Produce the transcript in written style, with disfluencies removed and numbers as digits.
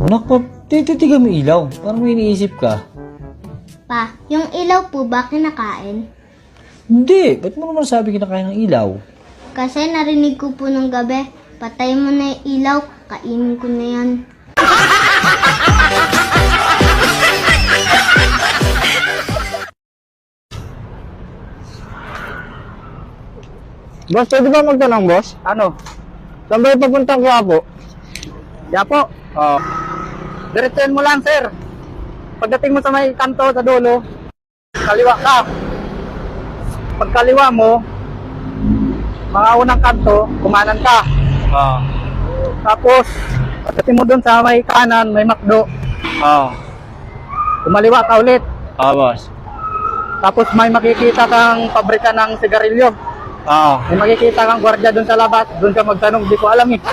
Anak pa, tititigan mo ilaw. Parang may iniisip ka. Pa, yung ilaw po ba kinakain? Hindi, ba't mo naman sabi kinakain ng ilaw? Kasi narinig ko po nung gabi, patay mo na yung ilaw, kainin ko na yan. Boss, pwede ba magtanong, boss? Ano? Saan ba yung papuntang Quiapo? Quiapo? Oo. Diretsuhin mo lang, sir. Pagdating mo sa may kanto, sa dulo, kaliwa ka. Pagkaliwa mo, mga unang kanto, kumanan ka. Oo. Tapos, pagdating mo dun sa may kanan, may McDo. Oo. Kumaliwa ka ulit. Oo, boss. Tapos may makikita kang pabrika ng sigarilyo. May makikita kang gwardiya dun sa labas, dun ka magtanong, di ko alam eh.